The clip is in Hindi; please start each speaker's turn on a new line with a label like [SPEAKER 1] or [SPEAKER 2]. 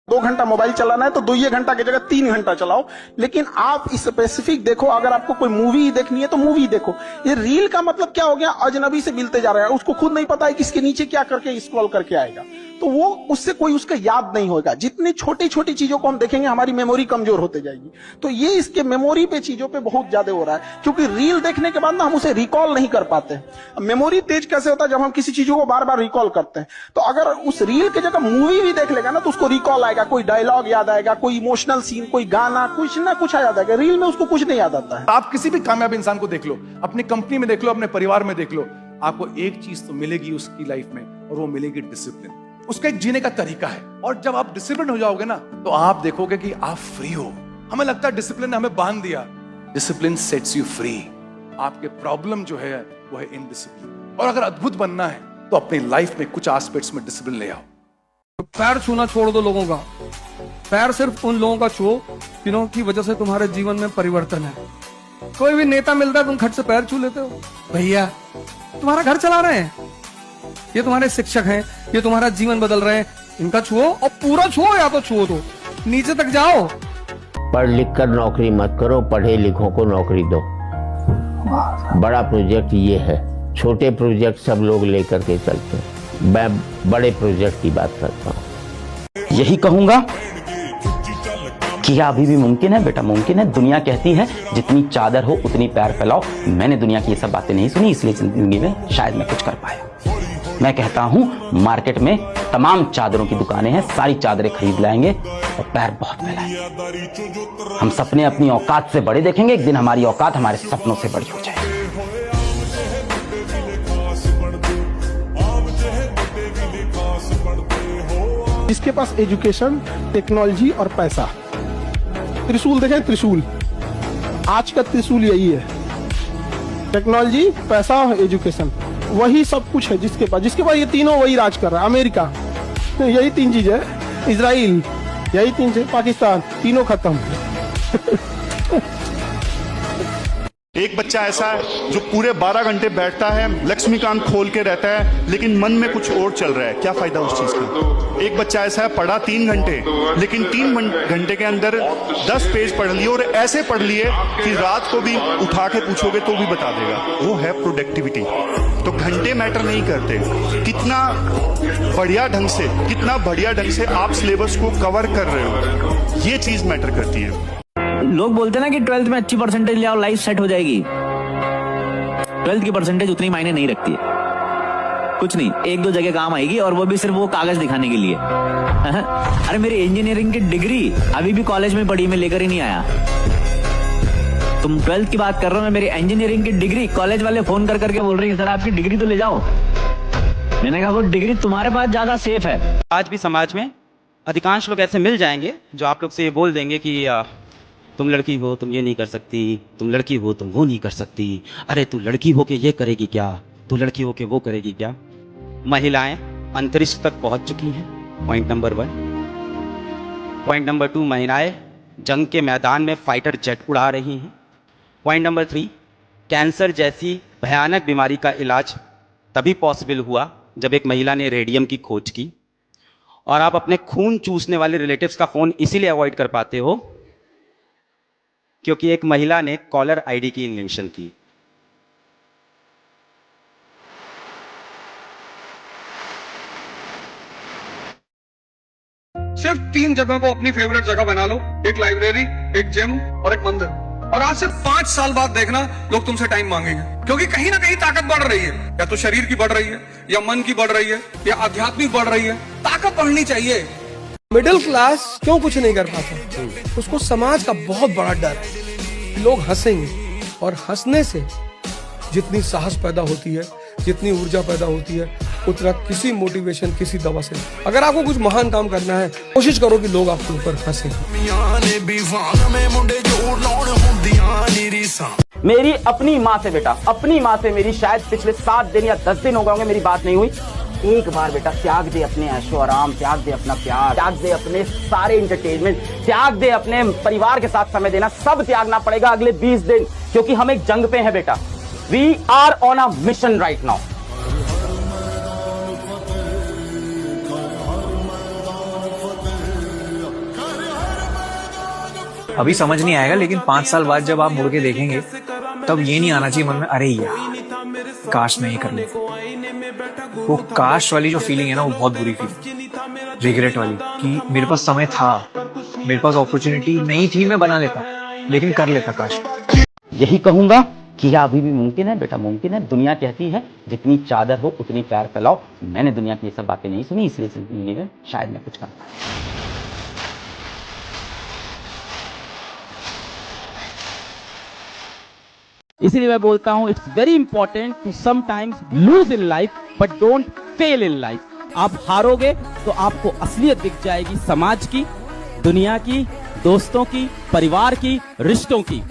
[SPEAKER 1] 2 घंटा मोबाइल चलाना है तो 2 घंटा की जगह 3 घंटा चलाओ, लेकिन आप स्पेसिफिक देखो। अगर आपको कोई मूवी देखनी है तो मूवी देखो। ये रील का मतलब क्या हो गया, अजनबी से मिलते जा रहा है, उसको खुद नहीं पता है कि इसके नीचे क्या करके स्क्रॉल करके आएगा, तो वो उससे कोई उसका याद नहीं होगा। जितनी छोटी छोटी चीजों को हम देखेंगे हमारी मेमोरी कमजोर होते जाएगी। तो ये इसके मेमोरी पे चीजों पे बहुत ज्यादा हो रहा है, क्योंकि रील देखने के बाद ना हम उसे रिकॉल नहीं कर पाते। मेमोरी तेज कैसे होता है, जब हम किसी चीजों को बार बार रिकॉल करते हैं। तो अगर उस रील की जगह मूवी भी देख लेगा ना तो उसको रिकॉल आएगा, कोई डायलॉग याद आएगा, कोई इमोशनल सीन, कोई गाना, कुछ ना कुछ याद आएगा। रील में उसको कुछ नहीं याद आता है।
[SPEAKER 2] आप किसी भी कामयाब इंसान को देख लो, अपनी कंपनी में देख लो, अपने परिवार में देख लो, आपको एक चीज तो मिलेगी उसकी लाइफ में, और वो मिलेगी डिसिप्लिन। उसका एक जीने का तरीका है। और जब आप डिसिप्लिन हो जाओगे ना तो आप देखोगे कि आप फ्री हो। हमें लगता है डिसिप्लिन ने हमें बांध दिया, डिसिप्लिन सेट्स यू फ्री। आपके प्रॉब्लम जो है वो है इनडिसिप्लिन। और अगर अद्भुत बनना है तो अपनी लाइफ में कुछ एस्पेक्ट्स में डिसिप्लिन ले आओ।
[SPEAKER 3] पैर छूना छोड़ दो लोगों का, पैर सिर्फ उन लोगों का छुओ जिन्हों की वजह से तुम्हारे जीवन में परिवर्तन है। कोई भी नेता मिलता है तुम खट से पैर छू लेते हो। भैया तुम्हारा घर चला रहे हैं, ये तुम्हारे शिक्षक हैं, ये तुम्हारा जीवन बदल रहे हैं, इनका छुओ और पूरा छुओ, या तो छुओ तो नीचे तक जाओ।
[SPEAKER 4] पढ़ लिख कर नौकरी मत करो, पढ़े लिखों को नौकरी दो। बड़ा प्रोजेक्ट ये है, छोटे प्रोजेक्ट सब लोग लेकर के चलते हैं, मैं बड़े प्रोजेक्ट की बात करता हूँ।
[SPEAKER 5] यही कहूंगा कि यह अभी भी मुमकिन है बेटा, मुमकिन है। दुनिया कहती है जितनी चादर हो उतनी पैर फैलाओ। मैंने दुनिया की ये सब बातें नहीं सुनी, इसलिए जिंदगी में शायद मैं कुछ कर पाया। मैं कहता हूं मार्केट में तमाम चादरों की दुकानें हैं, सारी चादरें खरीद लाएंगे और पैर बहुत फैलाएंगे। हम सपने अपनी औकात से बड़े देखेंगे, एक दिन हमारी औकात हमारे सपनों से बड़ी हो जाएगी।
[SPEAKER 1] जिसके पास एजुकेशन, टेक्नोलॉजी और पैसा, त्रिशूल देखें, त्रिशूल आज का त्रिशूल यही है। टेक्नोलॉजी, पैसा, एजुकेशन, वही सब कुछ है जिसके पास ये तीनों वही राज कर रहा है। अमेरिका, यही 3 चीज है। इजराइल, यही 3 चीज। पाकिस्तान, तीनों खत्म।
[SPEAKER 6] एक बच्चा ऐसा है जो पूरे 12 घंटे बैठता है, लक्ष्मीकांत खोल के रहता है, लेकिन मन में कुछ और चल रहा है। क्या फायदा उस चीज का। एक बच्चा ऐसा है, पढ़ा 3 घंटे, लेकिन 3 घंटे के अंदर 10 पेज पढ़ लिए, और ऐसे पढ़ लिए कि रात को भी उठा के पूछोगे तो भी बता देगा। वो है प्रोडक्टिविटी। तो घंटे मैटर नहीं करते, कितना बढ़िया ढंग से आप सिलेबस को कवर कर रहे हो, ये चीज मैटर करती है।
[SPEAKER 7] लोग बोलते हैं ना कि 12th में अच्छी परसेंटेज ले आओ, लाइफ सेट हो जाएगी। 12th की परसेंटेज उतनी मायने नहीं रखती है, कुछ नहीं, 1-2 जगह काम आएगी, और वो भी सिर्फ वो कागज दिखाने के लिए। अरे मेरी इंजीनियरिंग की डिग्री अभी भी कॉलेज में पढ़ी, मैं लेकर ही नहीं आया। तुम 12th की बात कर रहे हो, मैं मेरी इंजीनियरिंग की डिग्री, कॉलेज वाले फोन कर करके बोल रही है सर आपकी डिग्री तो ले जाओ। मैंने कहा वो डिग्री तुम्हारे पास ज्यादा सेफ है।
[SPEAKER 8] आज भी समाज में अधिकांश लोग ऐसे मिल जाएंगे जो आप लोग से ये बोल देंगे कि तुम लड़की हो, तुम ये नहीं कर सकती, तुम लड़की हो, तुम वो नहीं कर सकती, अरे तू लड़की हो के ये करेगी क्या, तू लड़की हो के वो करेगी क्या। महिलाएं अंतरिक्ष तक पहुंच चुकी हैं, पॉइंट नंबर 1। पॉइंट नंबर 2, महिलाएं जंग के मैदान में फाइटर जेट उड़ा रही हैं। पॉइंट नंबर 3, कैंसर जैसी भयानक बीमारी का इलाज तभी पॉसिबल हुआ जब एक महिला ने रेडियम की खोज की। और आप अपने खून चूसने वाले रिलेटिव्स का फोन इसीलिए अवॉइड कर पाते हो क्योंकि एक महिला ने कॉलर आईडी की इन्वेंशन की।
[SPEAKER 3] सिर्फ 3 जगह को अपनी फेवरेट जगह बना लो, एक लाइब्रेरी, एक जिम और एक मंदिर, और आज से 5 साल बाद देखना लोग तुमसे टाइम मांगेंगे, क्योंकि कहीं ना कहीं ताकत बढ़ रही है। या तो शरीर की बढ़ रही है, या मन की बढ़ रही है, या आध्यात्मिक बढ़ रही है। ताकत बढ़नी चाहिए। मिडिल क्लास क्यों कुछ नहीं कर पाता, उसको समाज का बहुत बड़ा डर है। लोग हंसेंगे, और हंसने से जितनी साहस पैदा होती है, जितनी ऊर्जा पैदा होती है, उतना किसी मोटिवेशन, किसी दवा से। अगर आपको कुछ महान काम करना है, कोशिश करो कि लोग आपके ऊपर हंसें।
[SPEAKER 5] मेरी अपनी माँ से बेटा, अपनी माँ से मेरी शायद पिछले 7 दिन या 10 दिन हो गए होंगे मेरी बात नहीं हुई। एक बार बेटा त्याग दे अपने ऐशो आराम, त्याग दे अपना प्यार, त्याग दे अपने सारे एंटरटेनमेंट, त्याग दे अपने परिवार के साथ समय देना, सब त्यागना पड़ेगा अगले 20 दिन, क्योंकि हम एक जंग पे हैं बेटा। We are on a mission right now.
[SPEAKER 9] अभी समझ नहीं आएगा, लेकिन 5 साल बाद जब आप मुड़ के देखेंगे तब ये नहीं आना चाहिए मन में, अरे यार काश मैं ये कर लूं। वो काश वाली जो फीलिंग है ना, वो बहुत बुरी फीलिंग, रिग्रेट वाली, कि मेरे पास समय था, मेरे पास अपॉर्चुनिटी नहीं थी, मैं बना लेता लेकिन कर लेता काश।
[SPEAKER 5] यही कहूंगा कि यह अभी भी मुमकिन है बेटा, मुमकिन है। दुनिया कहती है जितनी चादर हो उतनी पैर फैलाओ। मैंने दुनिया की ये सब बातें नहीं सुनी, इसलिए जिंदगी में शायद मैं कुछ कर पाया।
[SPEAKER 8] इसीलिए मैं बोलता हूँ it's very important to sometimes lose in life but don't fail in life. आप हारोगे तो आपको असलियत दिख जाएगी, समाज की, दुनिया की, दोस्तों की, परिवार की, रिश्तों की।